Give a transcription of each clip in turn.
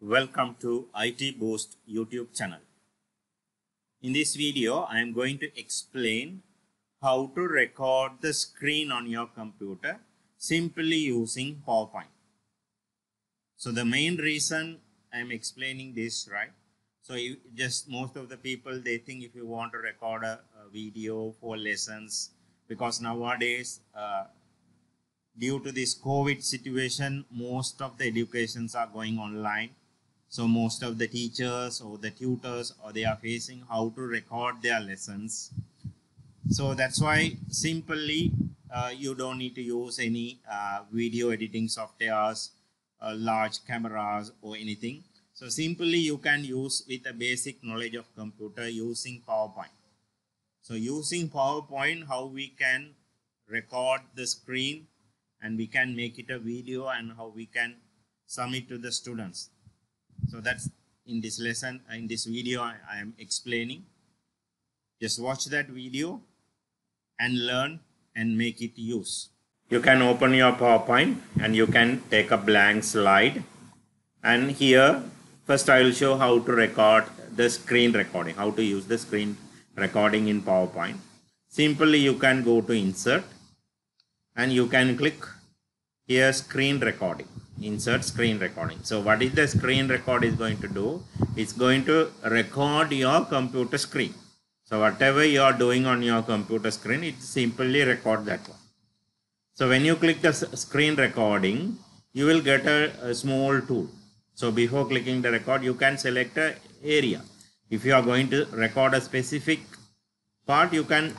Welcome to IT Boost YouTube channel. In this video, I am going to explain how to record the screen on your computer simply using PowerPoint. So the main reason I am explaining this, right? So most of the people, they think if you want to record a video for lessons, because nowadays due to this COVID situation, most of the educations are going online. So most of the teachers or the tutors, or they are facing how to record their lessons. So that's why simply you don't need to use any video editing softwares, large cameras or anything. So simply you can use with a basic knowledge of computer using PowerPoint. So using PowerPoint, how we can record the screen and we can make it a video, and how we can submit to the students. So that's in this lesson, in this video I am explaining. Just watch that video and learn and make it use. You can open your PowerPoint and you can take a blank slide. And here, first I will show how to record the screen recording, how to use the screen recording in PowerPoint. Simply you can go to Insert and you can click here Screen Recording. Insert Screen Recording. So what is the screen record is going to do? It's going to record your computer screen. So whatever you are doing on your computer screen, it simply record that one. So when you click the screen recording, you will get a small tool. So before clicking the record, you can select an area. If you are going to record a specific part, you can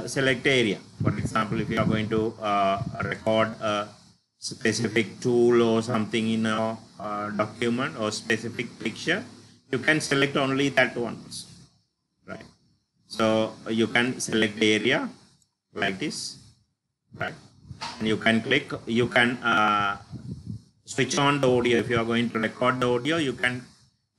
select area. For example, if you are going to record a specific tool or something in a document or specific picture, you can select only that once, right? So you can select the area like this, right? And you can click, you can switch on the audio. If you are going to record the audio, you can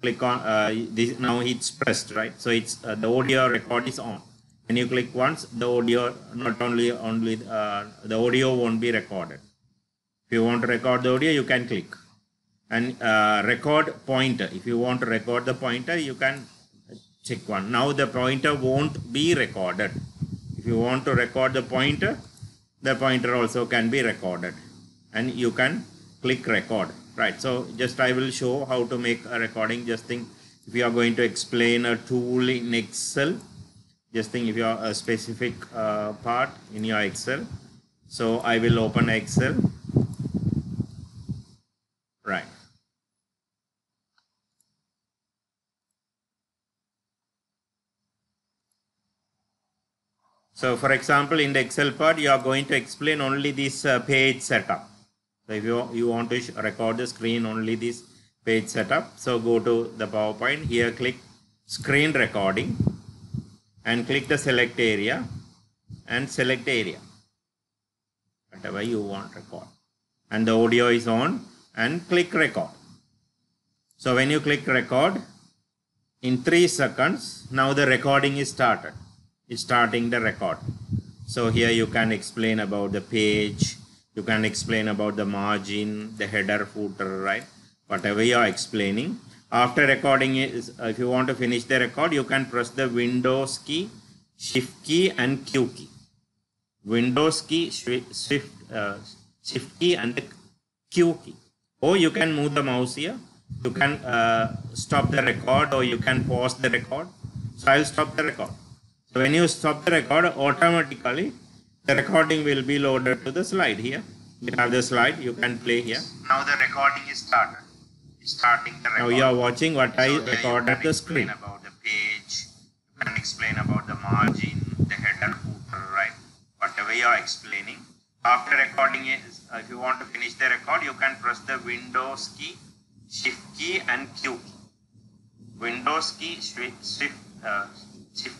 click on this. Now it's pressed, right? So it's the audio record is on. When you click once, the audio the audio won't be recorded. If you want to record the audio, you can click and record pointer. If you want to record the pointer, you can check one. Now the pointer won't be recorded. If you want to record the pointer also can be recorded, and you can click record, right? So just I will show how to make a recording. Just think if you are going to explain a tool in Excel, just think if you are a specific part in your Excel. So I will open Excel. Right. So for example, in the Excel part, you are going to explain only this page setup. So if you want to record the screen, only this page setup. So go to the PowerPoint, here click screen recording and click the select area and select area, whatever you want to record. And the audio is on, and click record. So when you click record, in 3 seconds, now the recording is started. It's starting the record. So here you can explain about the page, you can explain about the margin, the header, footer, right? Whatever you are explaining. After recording is, if you want to finish the record, you can press the Windows key, Shift key and Q key. Windows key, Shift key and the Q key. Or you can move the mouse here. You can stop the record, or you can pause the record. So I'll stop the record. So when you stop the record, automatically the recording will be loaded to the slide here. You have the slide, you can play here. Now the recording is started. It's starting the record. Now you are watching what I recorded the screen. About the page, you can explain about the margin, the header, footer, right? Whatever you are explaining. After recording is, if you want to finish the record, you can press the Windows key, Shift key and Q key. Windows key, Shift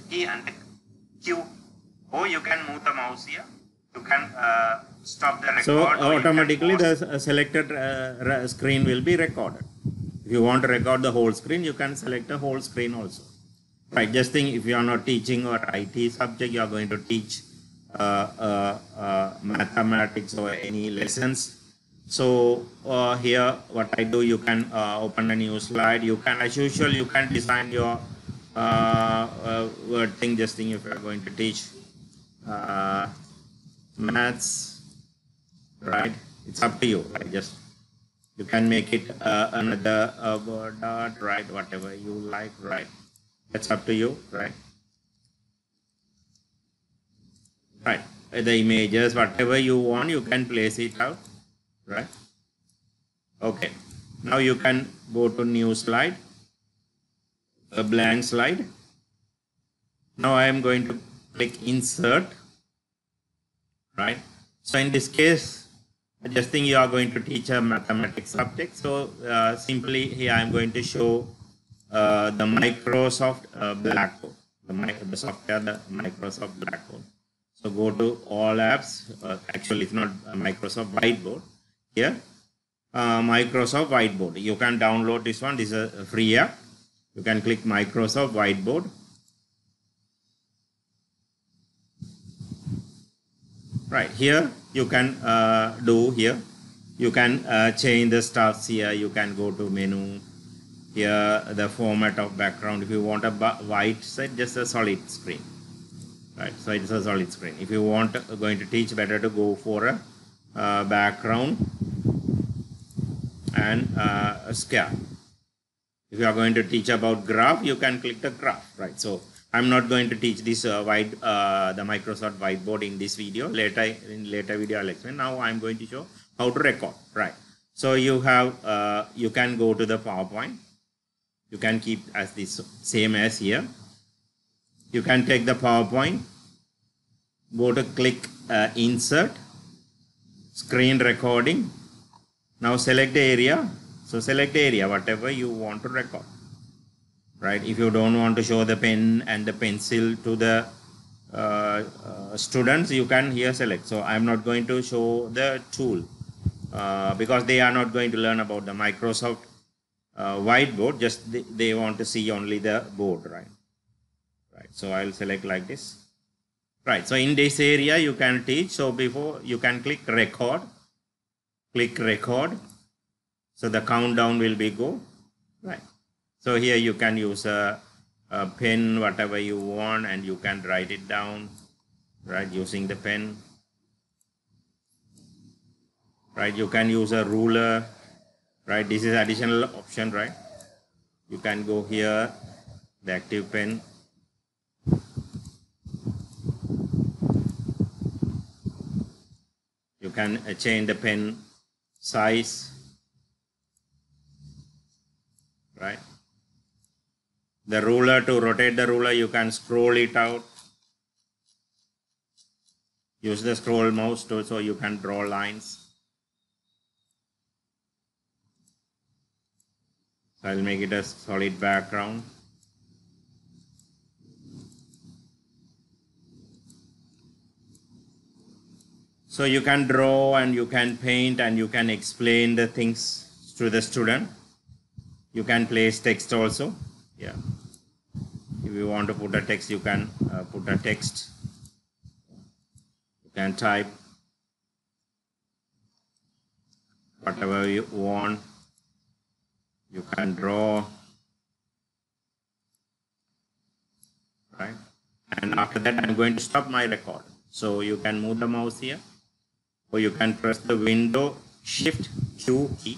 key and Q key. Or you can move the mouse here. You can stop the record. So automatically the selected screen will be recorded. If you want to record the whole screen, you can select the whole screen also. Right, just think if you are not teaching or IT subject, you are going to teach mathematics or any lessons. So here what I do, you can open a new slide. You can, as usual, you can design your word thing, just think if you're going to teach maths, right? It's up to you, right? Just you can make it another word dot, right? Whatever you like, right? That's up to you, right? Right. The images, whatever you want, you can place it out, right? Okay. Now you can go to new slide, a blank slide. Now I am going to click insert, right? So in this case, I just think you are going to teach a mathematics subject. So simply here I am going to show the Microsoft Blackboard, the software, the Microsoft Blackboard. So go to all apps. Actually, it's not a Microsoft Whiteboard. Here, Microsoft Whiteboard. You can download this one. This is a free app. You can click Microsoft Whiteboard. Right here, you can do here. You can change the stuffs here. You can go to menu. Here, the format of background. If you want a white set, just a solid screen. Right, so it's a solid screen. If you want going to teach, better to go for a background and a square. If you are going to teach about graph, you can click the graph, right? So I'm not going to teach this the Microsoft Whiteboard in this video. In later video I'll explain. Now I'm going to show how to record, right? So you have you can go to the PowerPoint. You can keep as this same as here. You can take the PowerPoint, go to click insert, screen recording. Now select the area. So select the area, whatever you want to record, right? If you don't want to show the pen and the pencil to the students, you can here select. So I'm not going to show the tool because they are not going to learn about the Microsoft Whiteboard. Just they want to see only the board, right? Right, so I'll select like this. Right, so in this area you can teach. So before you can click record. Click record. So the countdown will be go. Right. So here you can use a pen, whatever you want, and you can write it down, right, using the pen. Right, you can use a ruler. Right, this is additional option, right? You can go here, the active pen. You can change the pen size, right? The ruler, to rotate the ruler, you can scroll it out. Use the scroll mouse so you can draw lines. So I'll make it a solid background. So you can draw and you can paint and you can explain the things to the student. You can place text also. Yeah. If you want to put a text, you can put a text. You can type whatever you want. You can draw. Right. And after that, I'm going to stop my record. So you can move the mouse here. Or you can press the window shift Q key.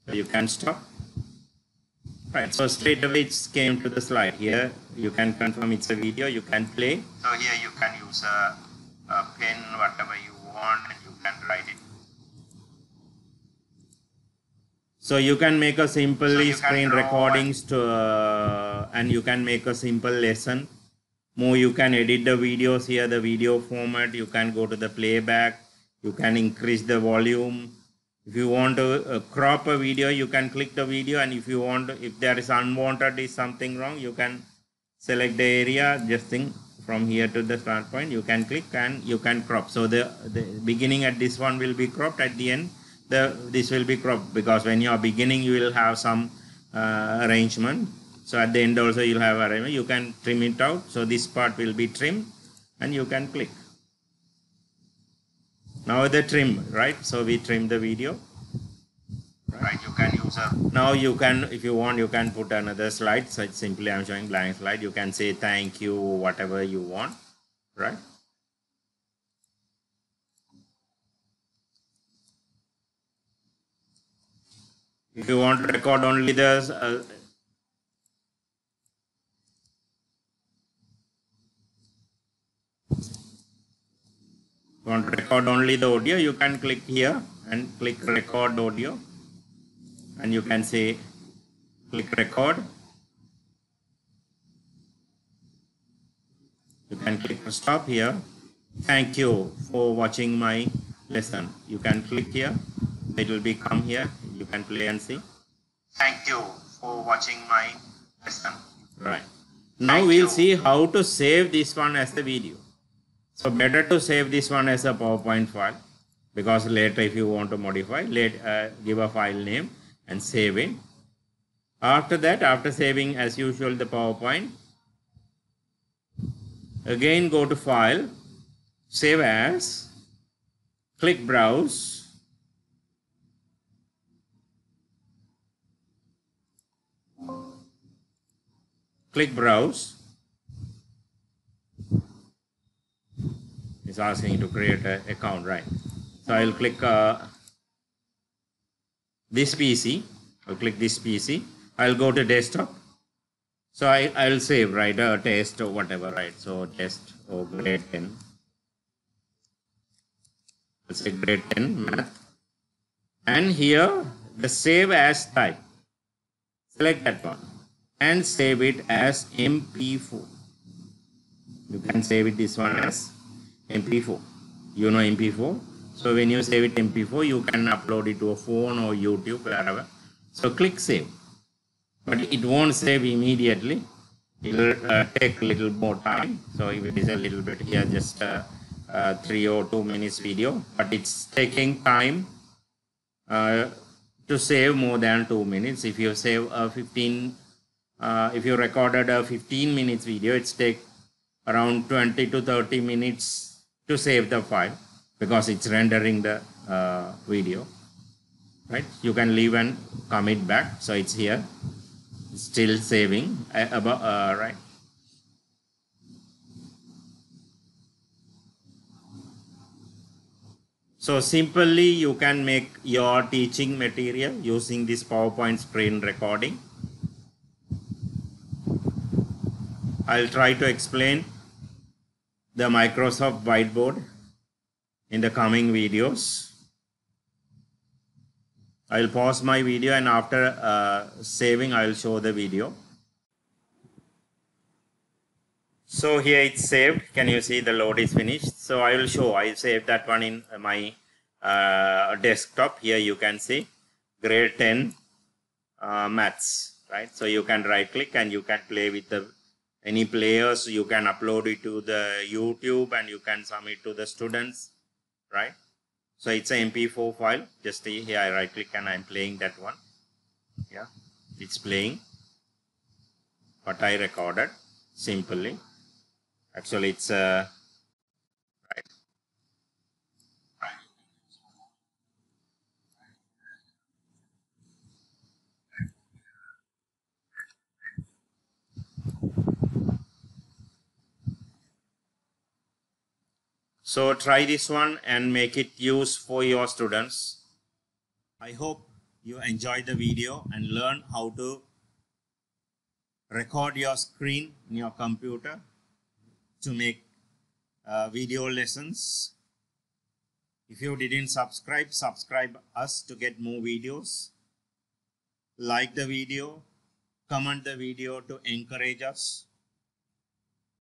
So you can stop. Right, so straight away it came to the slide. Here you can confirm it's a video, you can play. So here you can use a pen, whatever you want, and you can write it. So you can make a simply screen recordings to, and you can make a simple lesson. More, you can edit the videos here, the video format. You can go to the playback. You can increase the volume. If you want to crop a video, you can click the video, and if you want, if there is unwanted, is something wrong, you can select the area, just think from here to the start point, you can click and you can crop. So the beginning at this one will be cropped, at the end this will be cropped, because when you are beginning you will have some arrangement. So at the end also you'll have arrangement. You can trim it out. So this part will be trimmed and you can click. Now the trim, right? So we trim the video. Right, you can use a. Now you can, if you want, you can put another slide. So it's simply I'm showing blank slide. You can say thank you, whatever you want, right? If you want to record only the want to record only the audio, you can click here and click record audio, and you can say click record. You can click stop here. Thank you for watching my lesson. You can click here. It will be come here. You can play and see. Thank you for watching my lesson. Right. Now we'll see how to save this one as a video. So better to save this one as a PowerPoint file, because later if you want to modify, give a file name and save it. After that, after saving as usual the PowerPoint, again go to File, Save As, click Browse, click Browse. It's asking to create an account, right? So I'll click this PC. I'll click this PC. I'll go to desktop. So I'll save, right, a test or whatever, right? So test or grade 10. I'll say grade 10 math. And here the save as type. Select that one and save it as MP4. You can save it this one as MP4. You know MP4. So when you save it MP4, you can upload it to a phone or YouTube, wherever. So click save. But it won't save immediately. It will take a little more time. So if it is a little bit here, just 3 or 2 minutes video, but it's taking time to save more than 2 minutes. If you save if you recorded a 15 minutes video, it's take around 20 to 30 minutes to save the file, because it's rendering the video, right? You can leave and commit back. So it's here. Still saving right. So simply you can make your teaching material using this PowerPoint screen recording. I'll try to explain the Microsoft Whiteboard in the coming videos. I'll pause my video, and after saving, I'll show the video. So here it's saved. Can you see the load is finished? So I will show. I'll save that one in my desktop. Here you can see grade 10 maths, right? So you can right click and you can play with any players. You can upload it to the YouTube and you can submit to the students, right? So it's an MP4 file. Just see here, I right click and I'm playing that one. Yeah, it's playing what I recorded simply. Actually, it's right. So try this one and make it use for your students. I hope you enjoyed the video and learn how to record your screen in your computer to make video lessons. If you didn't subscribe us to get more videos. Like the video, comment the video to encourage us.